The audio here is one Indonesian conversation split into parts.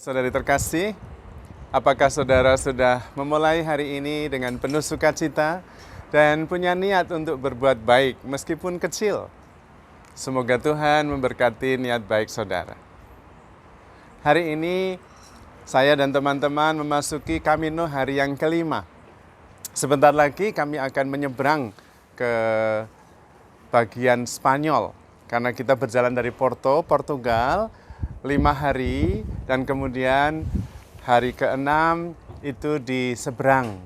Saudari terkasih, apakah saudara sudah memulai hari ini dengan penuh sukacita dan punya niat untuk berbuat baik meskipun kecil? Semoga Tuhan memberkati niat baik saudara. Hari ini saya dan teman-teman memasuki Camino hari yang kelima. Sebentar lagi kami akan menyeberang ke bagian Spanyol karena kita berjalan dari Porto, Portugal 5 hari, dan kemudian hari ke-6 itu di seberang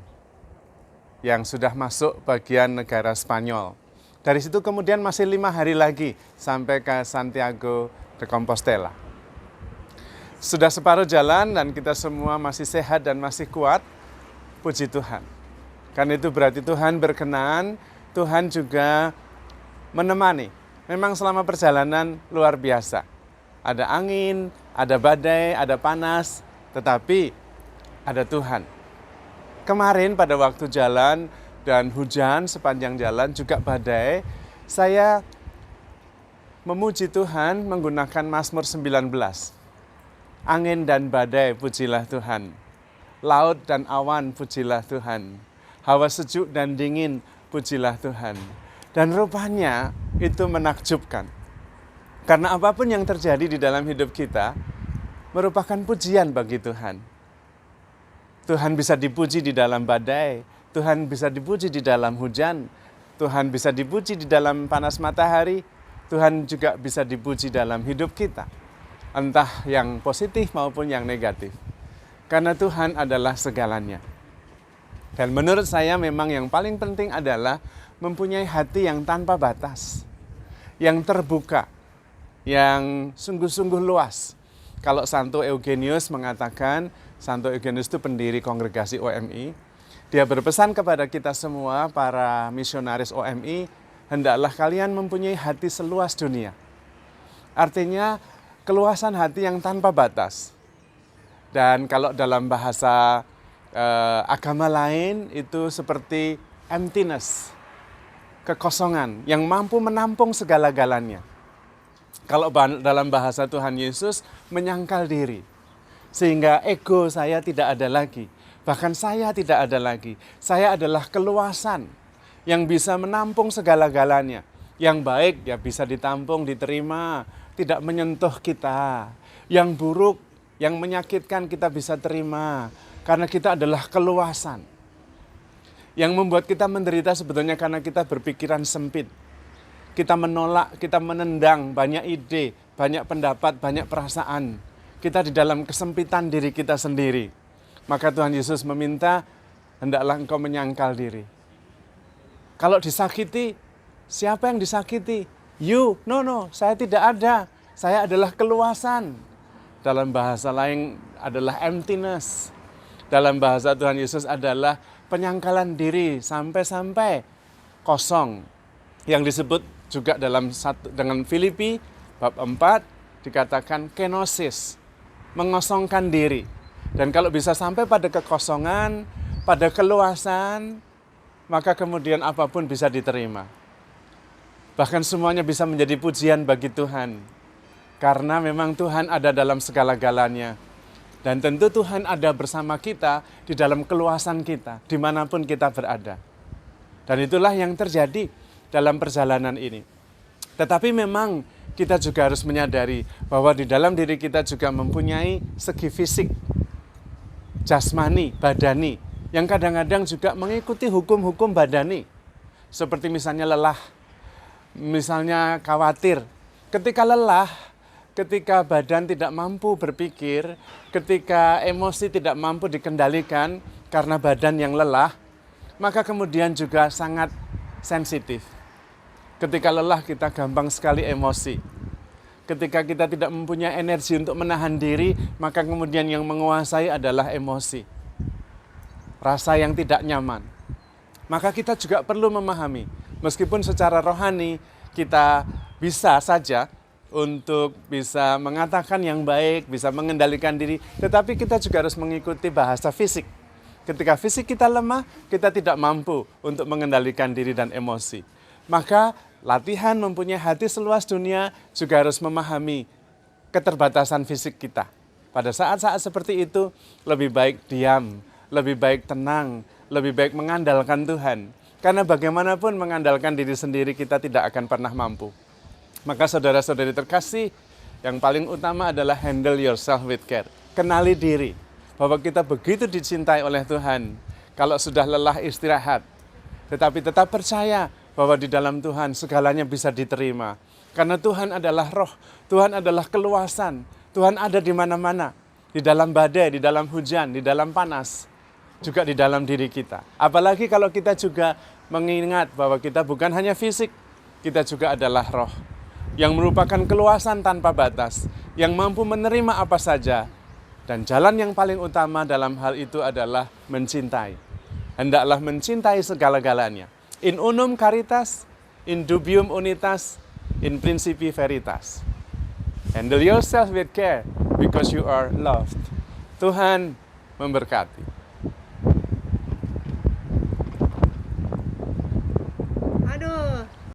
yang sudah masuk bagian negara Spanyol. Dari situ kemudian masih 5 hari lagi sampai ke Santiago de Compostela. Sudah separuh jalan dan kita semua masih sehat dan masih kuat, puji Tuhan. Karena itu berarti Tuhan berkenan, Tuhan juga menemani. Memang selama perjalanan luar biasa. Ada angin, ada badai, ada panas, tetapi ada Tuhan. Kemarin pada waktu jalan dan hujan sepanjang jalan juga badai, saya memuji Tuhan menggunakan Mazmur 19. Angin dan badai, pujilah Tuhan. Laut dan awan, pujilah Tuhan. Hawa sejuk dan dingin, pujilah Tuhan. Dan rupanya itu menakjubkan. Karena apapun yang terjadi di dalam hidup kita merupakan pujian bagi Tuhan. Tuhan bisa dipuji di dalam badai, Tuhan bisa dipuji di dalam hujan, Tuhan bisa dipuji di dalam panas matahari, Tuhan juga bisa dipuji dalam hidup kita. Entah yang positif maupun yang negatif. Karena Tuhan adalah segalanya. Dan menurut saya memang yang paling penting adalah mempunyai hati yang tanpa batas, yang terbuka, yang sungguh-sungguh luas. Kalau Santo Eugenius mengatakan, Santo Eugenius itu pendiri kongregasi OMI, dia berpesan kepada kita semua para misionaris OMI, hendaklah kalian mempunyai hati seluas dunia. Artinya keluasan hati yang tanpa batas. Dan kalau dalam bahasa agama lain itu seperti emptiness, kekosongan yang mampu menampung segala-galanya. Kalau dalam bahasa Tuhan Yesus, menyangkal diri. Sehingga ego saya tidak ada lagi. Bahkan saya tidak ada lagi. Saya adalah keluasan yang bisa menampung segala-galanya. Yang baik ya bisa ditampung, diterima, tidak menyentuh kita. Yang buruk, yang menyakitkan kita bisa terima. Karena kita adalah keluasan. Yang membuat kita menderita sebetulnya karena kita berpikiran sempit. Kita menolak, kita menendang banyak ide, banyak pendapat, banyak perasaan. Kita di dalam kesempitan diri kita sendiri. Maka Tuhan Yesus meminta, hendaklah engkau menyangkal diri. Kalau disakiti, siapa yang disakiti? You, no, saya tidak ada. Saya adalah keluasan. Dalam bahasa lain adalah emptiness. Dalam bahasa Tuhan Yesus adalah penyangkalan diri sampai-sampai kosong. Yang disebut juga dengan Filipi bab 4 dikatakan kenosis, mengosongkan diri. Dan kalau bisa sampai pada kekosongan, pada keluasan, maka kemudian apapun bisa diterima. Bahkan semuanya bisa menjadi pujian bagi Tuhan. Karena memang Tuhan ada dalam segala-galanya. Dan tentu Tuhan ada bersama kita di dalam keluasan kita, dimanapun kita berada. Dan itulah yang terjadi dalam perjalanan ini. Tetapi memang kita juga harus menyadari bahwa di dalam diri kita juga mempunyai segi fisik, jasmani, badani, yang kadang-kadang juga mengikuti hukum-hukum badani. Seperti misalnya lelah, misalnya khawatir. Ketika lelah, ketika badan tidak mampu berpikir, ketika emosi tidak mampu dikendalikan karena badan yang lelah, maka kemudian juga sangat sensitif. Ketika lelah kita gampang sekali emosi. Ketika kita tidak mempunyai energi untuk menahan diri, maka kemudian yang menguasai adalah emosi. Rasa yang tidak nyaman. Maka kita juga perlu memahami, meskipun secara rohani kita bisa saja untuk bisa mengatakan yang baik, bisa mengendalikan diri, tetapi kita juga harus mengikuti bahasa fisik. Ketika fisik kita lemah, kita tidak mampu untuk mengendalikan diri dan emosi. Maka latihan mempunyai hati seluas dunia juga harus memahami keterbatasan fisik kita. Pada saat-saat seperti itu, lebih baik diam, lebih baik tenang, lebih baik mengandalkan Tuhan. Karena bagaimanapun mengandalkan diri sendiri kita tidak akan pernah mampu. Maka saudara-saudari terkasih, yang paling utama adalah handle yourself with care. Kenali diri, bahwa kita begitu dicintai oleh Tuhan. Kalau sudah lelah istirahat, tetapi tetap percaya bahwa di dalam Tuhan segalanya bisa diterima. Karena Tuhan adalah roh, Tuhan adalah keluasan, Tuhan ada di mana-mana. Di dalam badai, di dalam hujan, di dalam panas, juga di dalam diri kita. Apalagi kalau kita juga mengingat bahwa kita bukan hanya fisik, kita juga adalah roh. Yang merupakan keluasan tanpa batas, yang mampu menerima apa saja. Dan jalan yang paling utama dalam hal itu adalah mencintai. Hendaklah mencintai segala-galanya. In unum caritas, in dubium unitas, in principi veritas. Handle yourself with care because you are loved. Tuhan memberkati.